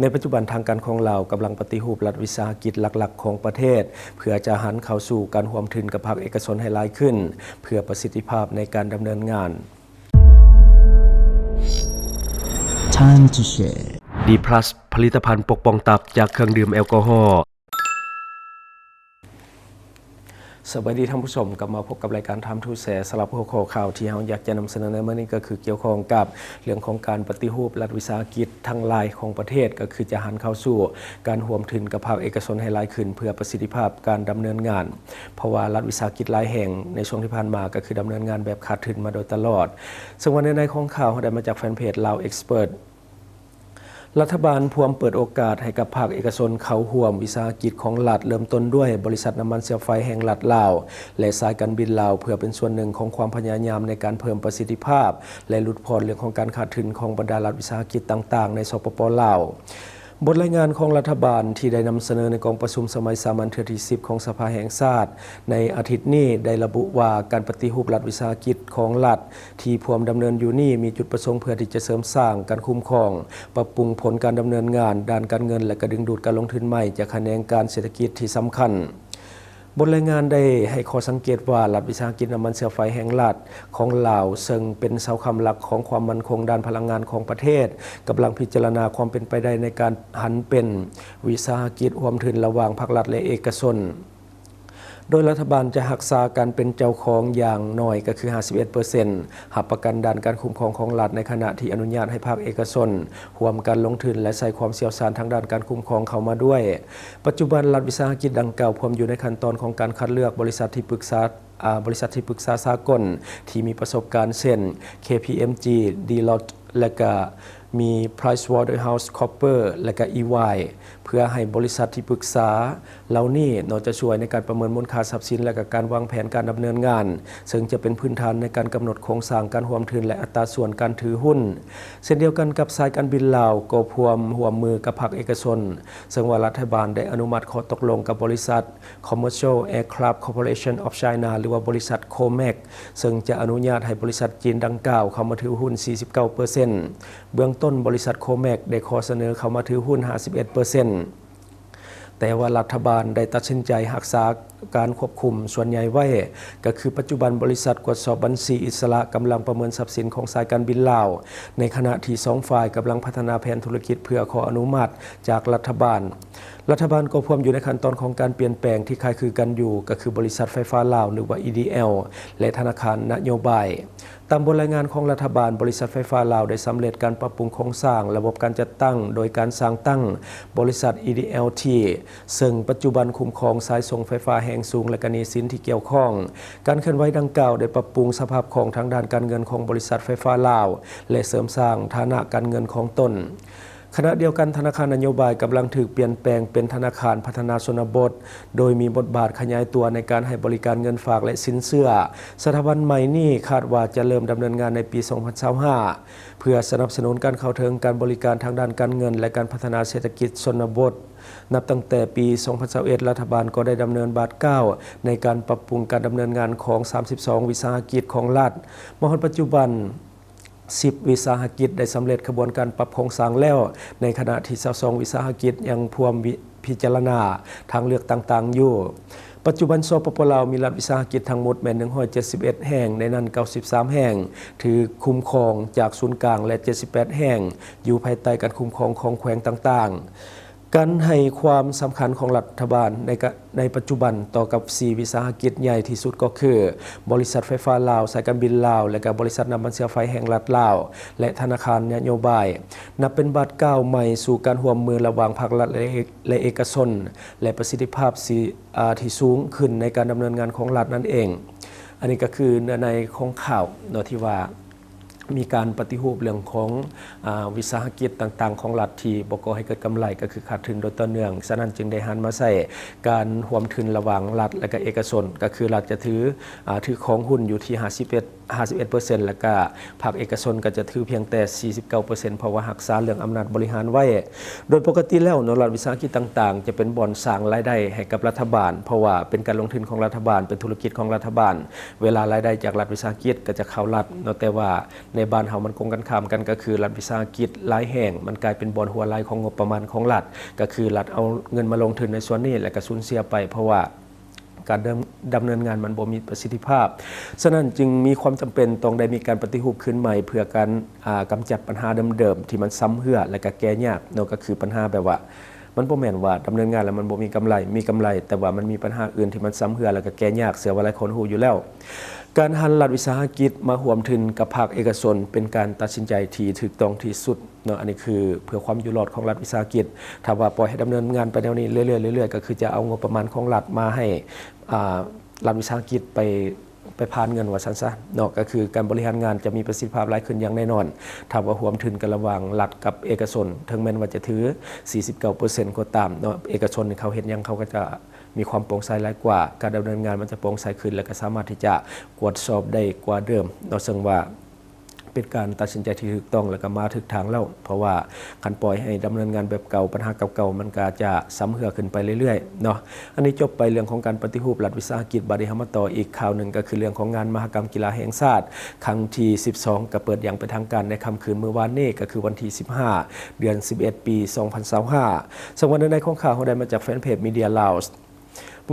ในปัจจุบันทางการของเรากำลังปฏิรูปรัฐวิสาหกิจหลักๆของประเทศเพื่อจะหันเข้าสู่การร่วมทุนกับภาคเอกชนให้หลายขึ้นเพื่อประสิทธิภาพในการดำเนินงาน Time to share D+ ผลิตภัณฑ์ปกป้องตับจากเครื่องดื่มแอลกอฮอล์สวัสดีท่านผู้ชมกลับมาพบกับรายการทำทูแสสำหรับหัวข้อข่าวที่เราอยากจะนำเสนอในมื้อนี้ก็คือเกี่ยวข้องกับเรื่องของการปฏิรูปรัฐวิสาหกิจทั้งหลายของประเทศก็คือจะหันเข้าสู่การร่วมทุนกับภาคเอกชนให้หลายขึ้นเพื่อประสิทธิภาพการดำเนินงานเพราะว่ารัฐวิสาหกิจหลายแห่งในช่วงที่ผ่านมาก็คือดำเนินงานแบบขาดทุนมาโดยตลอดซึ่งวันในของข่าวได้มาจากแฟนเพจ Lao Expertรัฐบาลพวมเปิดโอกาสให้กับภาคเอกชนเข้าร่วมวิสาหกิจของรัฐเริ่มต้นด้วยบริษัทน้ำมันเชื้อไฟแห่งรัฐลาวและสายการบินลาวเพื่อเป็นส่วนหนึ่งของความพยายามในการเพิ่มประสิทธิภาพและลดผ่อนเรื่องของการขาดทุนของบรรดารัฐวิสาหกิจต่างๆในสปป.ลาวบทรายงานของรัฐบาลที่ได้นำเสนอในกองประชุมสมัยสามัญเทื่อที่10ของสภาแห่งชาติในอาทิตย์นี้ได้ระบุว่าการปฏิรูปรัฐวิสาหกิจของรัฐที่พวมดำเนินอยู่นี้มีจุดประสงค์เพื่อที่จะเสริมสร้างการคุ้มครองปรับปรุงผลการดำเนินงานด้านการเงินและก็ดึงดูดการลงทุนใหม่จากแขนงการเศรษฐกิจที่สำคัญบทรายงานได้ให้ข้อสังเกตว่ารัฐวิสาหกิจน้ำมันเชื้อไฟแห่งรัฐของลาวซึ่งเป็นเสาค้ำหลักของความมั่นคงด้านพลังงานของประเทศกำลังพิจารณาความเป็นไปได้ในการหันเป็นวิสาหกิจร่วมทุนระหว่างภาครัฐและเอกชนโดยรัฐบาลจะรักษาการเป็นเจ้าของอย่างน้อยก็คือ 51% หับประกันด้านการคุ้มครองของรัฐในขณะที่อนุญาตให้ภาคเอกชนร่วมกันลงทุนและใส่ความเชี่ยวชาญทางด้านการคุ้มครองเข้ามาด้วยปัจจุบันรัฐวิสาหกิจดังกล่าวพวมอยู่ในขั้นตอนของการคัดเลือกบริษัทที่ปรึกษาสากลที่มีประสบการณ์เช่น KPMG Deloitte และก็มี PricewaterhouseCoopers และก็ EY เพื่อให้บริษัทที่ปรึกษาเหล่านี้นอกจากช่วยในการประเมินมูลค่าทรัพย์สินและก็การวางแผนการดำเนินงานซึ่งจะเป็นพื้นฐานในการกำหนดโครงสร้างการร่วมทุนและอัตราส่วนการถือหุ้นเช่นเดียวกันกับสายการบินลาวก็พวมร่วมมือกับภาคเอกชนซึ่งว่ารัฐบาลได้อนุมัติข้อตกลงกับบริษัท Commercial Aircraft Corporation of China หรือว่าบริษัท COMAC ซึ่งจะอนุญาตให้บริษัทจีนดังกล่าวเข้ามาถือหุ้น 49% เบื้องต้นบริษัท COMAC ได้ขอเสนอเข้ามาถือหุ้น 51%แต่ว่ารัฐบาลได้ตัดสินใจรักษาการควบคุมส่วนใหญ่ไว้ก็คือปัจจุบันบริษัทตรวจสอบบัญชีอิสระกำลังประเมินทรัพย์สินของสายการบินลาวในขณะที่2ฝ่ายกำลังพัฒนาแผนธุรกิจเพื่อขออนุมัติจากรัฐบาลก็พวมอยู่ในขั้นตอนของการเปลี่ยนแปลงที่คล้ายคลึงกันอยู่ก็คือบริษัทไฟฟ้าลาวหรือว่า EDL และธนาคารนโยบายตามบทรายงานของรัฐบาลบริษัทไฟฟ้าลาวได้สำเร็จการปรับปรุงโครงสร้างระบบการจัดตั้งโดยการสร้างตั้งบริษัท EDLT ซึ่งปัจจุบันคุ้มครองสายส่งไฟฟ้าแห่งสูงและก็หนี้สินที่เกี่ยวข้องการเคลื่อนไหวดังกล่าวได้ปรับปรุงสภาพคล่องทางด้านการเงินของบริษัทไฟฟ้าลาวและเสริมสร้างฐานะการเงินของตนขณะเดียวกันธนาคารนโยบายกำลังถูกเปลี่ยนแปลงเป็นธนาคารพัฒนาชนบทโดยมีบทบาทขยายตัวในการให้บริการเงินฝากและสินเชื่อสถาบันใหม่นี้คาดว่าจะเริ่มดำเนินงานในปี 2025 เพื่อสนับสนุนการเข้าถึงการบริการทางด้านการเงินและการพัฒนาเศรษฐกิจชนบทนับตั้งแต่ปี 2021 รัฐบาลก็ได้ดำเนินบาท9ในการปรับปรุงการดำเนินงานของ 32 วิสาหกิจของรัฐมาถึงปัจจุบัน10 วิสาหกิจได้สำเร็จกระบวนการปรับโครงสร้างแล้วในขณะที่22 วิสาหกิจยังพวมพิจารณาทางเลือกต่างๆอยู่ปัจจุบันสปป.ลาวมีรัฐวิสาหกิจทั้งหมดแม่น171แห่งในนั้น93แห่งถือคุ้มครองจากศูนย์กลางและ78แห่งอยู่ภายใต้การคุ้มครองของแขวงต่างๆการให้ความสำคัญของรัฐบาลในปัจจุบันต่อกับ4วิสาหกิจใหญ่ที่สุดก็คือบริษัทไฟฟ้าลาวสายการบินลาวและก็บริษัทน้ำมันเชื้อไฟแห่งรัฐลาวและธนาคารนโยบายนับเป็นบาทก้าวใหม่สู่การร่วมมือระหว่างภาครัฐและเอกชนและประสิทธิภาพที่สูงขึ้นในการดำเนินงานของรัฐนั่นเองอันนี้ก็คือเนื้อในของข่าวที่ว่ามีการปฏิรูปเรื่องของวิสาหกิจต่างๆของรัฐที่บ่ก่อให้เกิดกำไรก็คือขาดทุนโดยต่อเนื่องฉะนั้นจึงได้หันมาใช้การร่วมทุนระหว่างรัฐและก็เอกชนก็คือรัฐจะถือของหุ้นอยู่ที่51% แล้วก็ภาคเอกชนก็จะถือเพียงแต่ 49% เพราะว่ารักษาเรื่องอำนาจบริหารไว้โดยปกติแล้วรัฐวิสาหกิจต่างๆจะเป็นบ่อนสร้างรายได้ให้กับรัฐบาลเพราะว่าเป็นการลงทุนของรัฐบาลเป็นธุรกิจของรัฐบาลเวลารายได้จากรัฐวิสาหกิจก็จะเข้ารัฐแต่ว่าใน ในบ้านเฮามันคงกันข้ามกันก็คือรัฐวิสาหกิจหลายแห่งมันกลายเป็นบ่อนหัวไหลของงบประมาณของรัฐก็คือรัฐเอาเงินมาลงทุนในส่วนนี้และก็สูญเสียไปเพราะว่าการดำเนินงานมันบ่มีประสิทธิภาพฉะนั้นจึงมีความจำเป็นต้องได้มีการปฏิรูปขึ้นใหม่เพื่อการกำจัดปัญหาเดิมๆที่มันซ้ำเหือและก็แก้ยากเนาะก็คือปัญหาแบบว่ามันบ่แม่นว่าดำเนินงานแล้วมันบ่มีกำไรแต่ว่ามันมีปัญหาอื่นที่มันซ้ำเหือแล้วก็แก้ยากเสือว่าหลายคนฮู้อยู่แล้วการหันรัฐวิสาหกิจมาร่วมทุนกับภาคเอกชนเป็นการตัดสินใจที่ถูกต้องที่สุดเนาะอันนี้คือเพื่อความอยู่รอดของรัฐวิสาหกิจถ้าว่าปล่อยให้ดำเนินงานไปแนวนี้เรื่อยๆก็คือจะเอางบประมาณของรัฐมาให้รัฐวิสาหกิจไปผ่านเงินว่าซั่นซะเนาะก็คือการบริหารงานจะมีประสิทธิภาพหลายขึ้นอย่างแน่นอนถ้าว่าร่วมทุนกันระหว่างรัฐกับเอกชนถึงแม้ว่าจะถือ 49% ก็ตามเนาะเอกชนเขาเห็นยังเขาก็จะมีความโปร่งใสหลายกว่าการดำเนินงานมันจะโปร่งใสขึ้นและก็สามารถที่จะตรวจสอบได้กว่าเดิมเนาะซึ่งว่าเป็นการตัดสินใจที่ถูกต้องและก็มาถึกทางแล้วเพราะว่าคันปล่อยให้ดำเนินงานแบบเก่าปัญหาเก่าๆมันก็จะซ้ำเหือขึ้นไปเรื่อยๆเนาะอันนี้จบไปเรื่องของการปฏิรูปรัฐวิสาหกิจบัดนี้เฮามาต่ออีกข่าวหนึ่งก็คือเรื่องของงานมหกรรมกีฬาแห่งชาติครั้งที่12ก็เปิดอย่างเป็นทางการในค่ำคืนเมื่อวานนี้ก็คือวันที่15เดือน11ปี2025ซึ่งวันในของข่าวเขาได้มาจากแฟนเพจ Media Lounge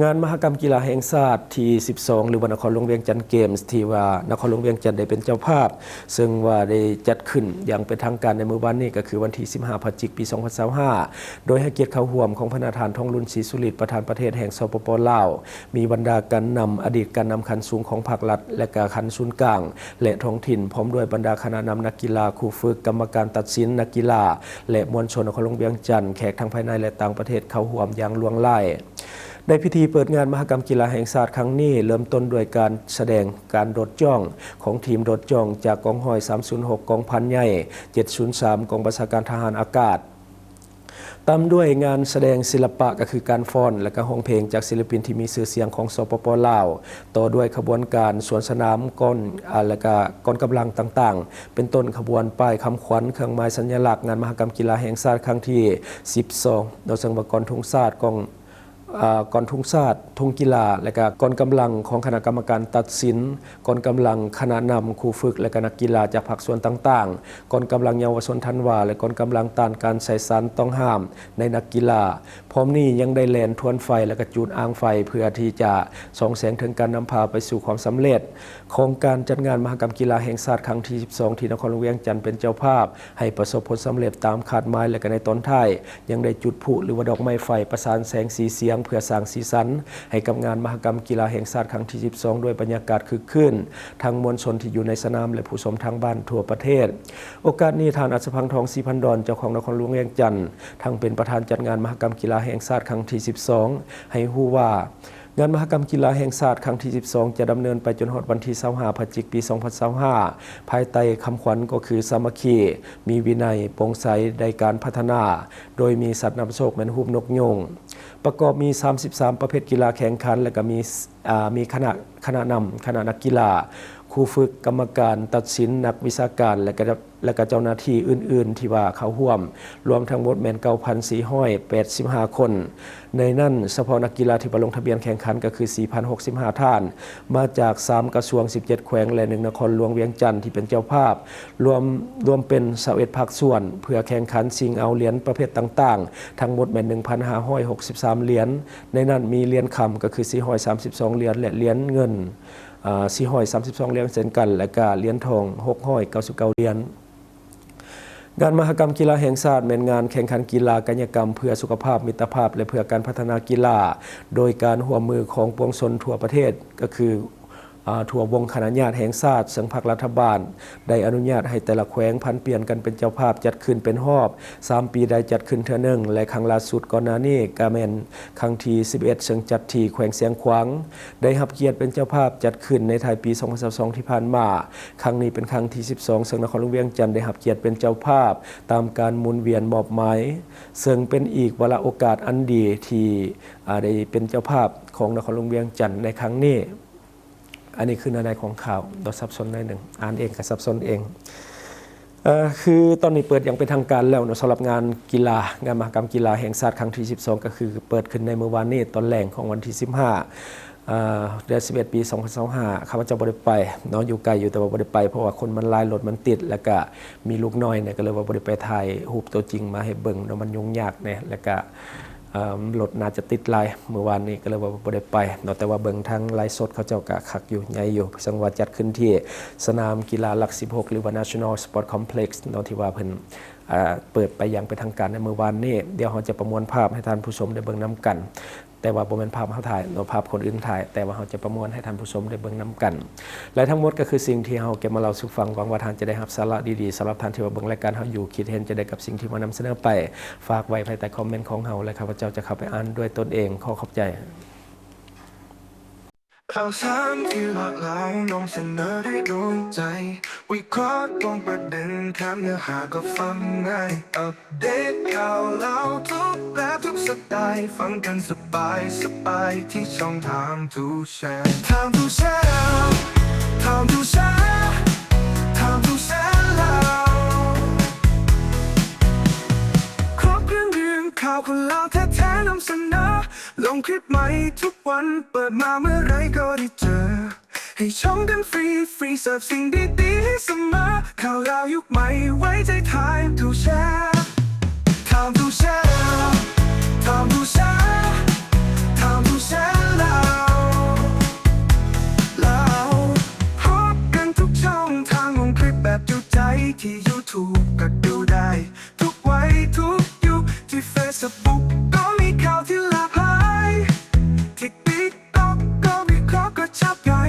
งานมหกรรมกีฬาแห่งชาติที่12หรือว่านครหลวงเวียงจันทร์เกมส์ที่ว่านครหลวงเวียงจันทร์ได้เป็นเจ้าภาพซึ่งว่าได้จัดขึ้นอย่างเป็นทางการในมื้อวานนี้ก็คือวันที่15พฤศจิกายนปี2025โดยให้เกียรติเข้าร่วมของพระนาถานทองรุ่นศรีสุริตประธานประเทศแห่งสปป.ลาวมีบรรดาการนำอดีตการนำขันสูงของภาครัฐและก็ขันศูนย์กลางและท้องถิ่นพร้อมด้วยบรรดาคณะนำนักกีฬาครูฝึกกรรมการตัดสินนักกีฬาและมวลชนนครหลวงเวียงจันทร์แขกทั้งภายในและต่างประเทศเข้าร่วมอย่างล้วนหลายในพิธีเปิดงานมหกรรมกีฬาแห่งชาติครั้งนี้เริ่มต้นด้วยการแสดงการโดดจ้องของทีมโดดจ้องจากกองร้อย306กองพันใหญ่703กองบัญชาการทหารอากาศตามด้วยงานแสดงศิลปะก็คือการฟ้อนและก็ร้องเพลงจากศิลปินที่มีชื่อเสียงของสปป.ลาวต่อด้วยขบวนการสวนสนามก้อนและก็กองกำลังต่างๆเป็นต้นขบวนป้ายคำขวัญเครื่องหมายสัญลักษณ์งานมหกรรมกีฬาแห่งชาติครั้งที่12โดยสังวรธงชาติกองทุ่งชาติทุ่งกีฬาและก็กองกำลังของคณะกรรมการตัดสินกองกำลังคณะนำครูฝึกและก็นักกีฬาจากภาคส่วนต่างๆกองกำลังเยาวชนธันวาและกองกำลังต้านการใส่สารต้องห้ามในนักกีฬาพร้อมนี้ยังได้แล่นทวนไฟและก็จูดอ้างไฟเพื่อที่จะส่องแสงถึงการนำพาไปสู่ความสำเร็จของการจัดงานมหกรรมกีฬาแห่งชาติครั้งที่12ที่นครหลวงเวียงจันทร์เป็นเจ้าภาพให้ประสบผลสำเร็จตามคาดหมายและก็ในตอนท้ายยังได้จุดพลุหรือว่าดอกไม้ไฟประสานแสงสีเสียงเพื่อสร้างสีสันให้กับงานมหกรรมกีฬาแห่งชาติครั้งที่12ด้วยบรรยากาศคึกคืนทั้งมวลชนที่อยู่ในสนามและผู้ชมทางบ้านทั่วประเทศโอกาสนี้ท่านอัศพังทองศรีพันดอนเจ้าของนครหลวงเวียงจันทร์ทั้งเป็นประธานจัดงานมหกรรมกีฬาแห่งชาติครั้งที่12ให้ฮู้ว่างานมหกรรมกีฬาแห่งชาติครั้งที่12จะดำเนินไปจนฮอดวันที่25พฤศจิกายนปี2025ภายใต้คำขวัญก็คือสามัคคีมีวินัยโปร่งใสในการพัฒนาโดยมีสัตว์นำโชคแม่นฮูบนกยงประกอบมี33ประเภทกีฬาแข่งขันและก็มีคณะนำคณะนักกีฬาครูฝึกกรรมการตัดสินนักวิชาการและก็เจ้าหน้าที่อื่นๆที่ว่าเข้าร่วมรวมทั้งหมดแม่น 9,485 คนในนั้นเฉพาะนักกีฬาที่ลงทะเบียนแข่งขันก็คือ 4,065 ท่านมาจาก3กระทรวง17แขวงและ1นครหลวงเวียงจันทร์ที่เป็นเจ้าภาพรวมเป็น21ภาคส่วนเพื่อแข่งขันชิงเอาเหรียญประเภทต่างๆทั้งหมดแม่น 1,563 เหรียญในนั้นมีเหรียญคำก็คือ432เหรียญและเหรียญเงิน432เหรียญเช่นกันและก็เหรียญทอง699เหรียญงานมหกรรมกีฬาแห่งชาติเป็นงานแข่งขันกีฬากายกรรมเพื่อสุขภาพมิตรภาพและเพื่อการพัฒนากีฬาโดยการร่วมมือของปวงชนทั่วประเทศก็คือทั่ววงคณะญาติแห่งชาติซึ่งภาครัฐบาลได้อนุญาตให้แต่ละแขวงพันเปลี่ยนกันเป็นเจ้าภาพจัดขึ้นเป็นรอบ3ปีได้จัดขึ้นเทื่อนึงและครั้งล่าสุดก่อนหน้านี้ก็แม่นครั้งที่11ซึ่งจัดที่แขวงเสียงขวางได้รับเกียรติเป็นเจ้าภาพจัดขึ้นในท้ายปี2022ที่ผ่านมาครั้งนี้เป็นครั้งที่12ซึ่งนครหลวงเวียงจันทร์ได้รับเกียรติเป็นเจ้าภาพตามการหมุนเวียนมอบหมายซึ่งเป็นอีกวาระโอกาสอันดีที่ได้เป็นเจ้าภาพของนครหลวงเวียงจันทร์ในครั้งนี้อันนี้คือในของข่าวโดยซับซ้อนหน่อยหนึ่งอ่านเองกับซับซ้อนเองคือตอนนี้เปิดอย่างเป็นทางการแล้วสำหรับงานกีฬางานมหกรรมกีฬาแห่งชาติครั้งที่12ก็คือเปิดขึ้นในเมื่อวานนี้ตอนแรกของวันที่15 เดือน11 ปี 2025ข้าพเจ้าบ่ได้ไปเนาะอยู่ไกลอยู่แต่ว่าบ่ได้ไปเพราะว่าคนมันหลายรถมันติดแล้วก็มีลูกน้อยเนี่ยก็เลยว่าบ่ได้ไปถ่ายรูปตัวจริงมาให้เบิ่งเนาะมันยุ่งยากเนี่ยแล้วก็รถน่าจะติดหลายเมื่อวานนี้ก็เลยว่าบ่ได้ไปเนาะแต่ว่าเบิ่งทางไลฟ์สดเขาเจ้าก็คักอยู่ใหญ่อยู่สังว่าจัดขึ้นที่สนามกีฬาหลัก 16 หรือว่า National Sport Complex เนาะที่ว่าเพิ่นเปิดไปอย่างเป็นทางการในเมื่อวานนี้เดี๋ยวเราจะประมวลภาพให้ท่านผู้ชมได้เบิ่งนํกันแต่ว่าบ่แม่นภาพเฮาถ่ายเนาะภาพคนอื่นถ่ายแต่ว่าเราจะประมวลให้ท่านผู้ชมได้เบิ่งนํกันและทั้งหมดก็คือสิ่งที่เฮาเก็บมาเล่าสู่ฟังหวังว่าท่านจะได้รับสาระดีๆสำหรับท่านที่ว่าเบิ่งรายการเฮาอยู่คิดเห็นจะได้กับสิ่งที่มานำเสนอไปฝากไว้ภายใต้คอมเมนต์ของเฮาและข้าพเจ้าจะเข้าไปอ่านด้วยตนเองขอขอบใจข่าวสารที่หลากหลายนำเสนอให้ดวงใจวิเคราะห์ตรงประเด็นแถมเนื้อหาก็ฟังง่ายอัปเดตข่าวเล่าทุกแบบทุกสไตล์ฟังกันสบายที่ช่องทางทูแชร์Time to share Time to share Time to share แล้วครบเครื่องข่าวคนเล่าแท้ๆนำเสนอลงคลิปใหม่ทุกวันเปิดมาเมื่อไรก็ได้เจอให้ชมกันฟรีเสิร์ฟสิ่งดีๆให้เสมอข่าวราวยุคใหม่ไว้ใจ Time to share Time to share Time to share Time to share แล้วพบกันทุกช่องทางลงคลิปแบบจุใจที่ YouTube ก็ดูได้ทุกวัยทุกยุคที่ Facebook ก็มีข่าวที่หลากหลายที่ TikTok ก็วิเคราะห์ก็ชับใหญ่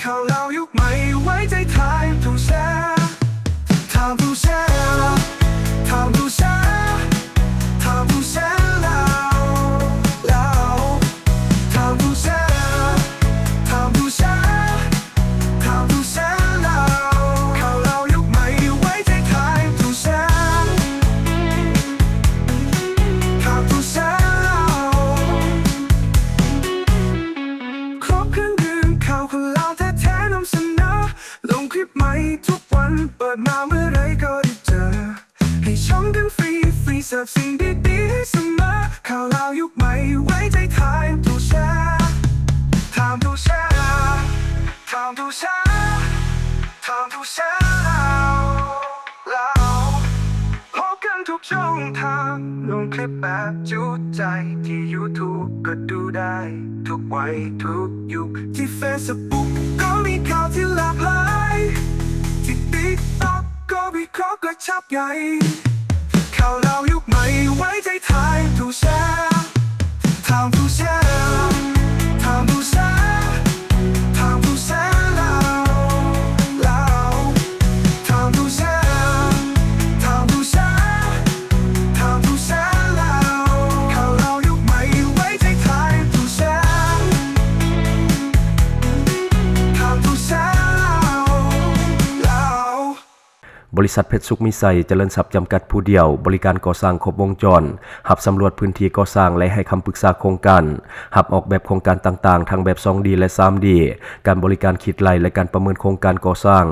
ข่าวเล่ายุคใหม่ไว้ใจ Time to share Time to share Time to share Time to share แล้ว Time to share Time to share Time to share แล้วข่าวเล่ายุคใหม่ไว้ใจ Time to share Time to share ครบเครื่องดื่มข่าวคนเล่าแท้ๆนำเสนอลงคลิปใหม่ทุกวันเปิดมาเมื่อไรก็ได้เจอให้ชมกันฟรีเสิร์ฟสิ่งดีๆให้เสมอข่าวเล่ายุคใหม่ไว้ใจ Time to share Time to share Time to share Time to share แล้วพบกันทุกช่องทางลงคลิปแบบจุใจที่ YouTube ก็ดูได้ทุกวัยทุกยุคที่ Facebook ก็มีข่าวที่หลากหลายที่ TikTok ก็วิเคราะห์ก็ชับใหญ่ข่าวเล่ายุคใหม่ไว้ใจ Time to share Time to share Time to share Time to share แล้ว Time to share Time to share Time to share แล้วข่าวเล่ายุคใหม่ไว้ใจ Time to share Time to share แล้ว บริษัทเพชรสุขมิไซเจริญทรัพย์จำกัดผู้เดียวบริการก่อสร้างครบวงจรหับสำรวจพื้นที่ก่อสร้างและให้คำปรึกษาโครงการหับออกแบบโครงการต่างๆทั้งแบบ 2D และ 3D การบริการคิดไล่และการประเมินโครงการก่อสร้าง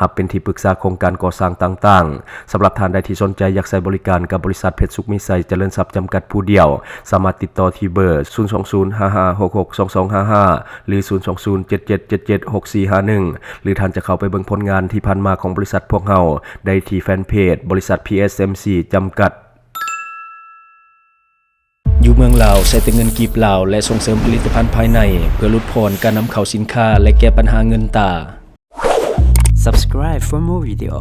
หับเป็นที่ปรึกษาโครงการก่อสร้างต่างๆสำหรับท่านใดที่สนใจอยากใช้บริการกับบริษัทเพชรสุขมิไซเจริญทรัพย์จำกัดผู้เดียวสามารถติดต่อที่เบอร์ 02055662255 หรือ 02077776451 หรือท่านจะเข้าไปเบิ่งผลงานที่ผ่านมาของบริษัทพวกเราได้ที่แฟนเพจบริษัท PSMC จำกัดอยู่เมืองลาวใช้แต่เงินกีบลาวและส่งเสริมผลิตภัณฑ์ภายในเพื่อลดพรการนำเข้าสินค้าและแก้ปัญหาเงินตา Subscribe for more video.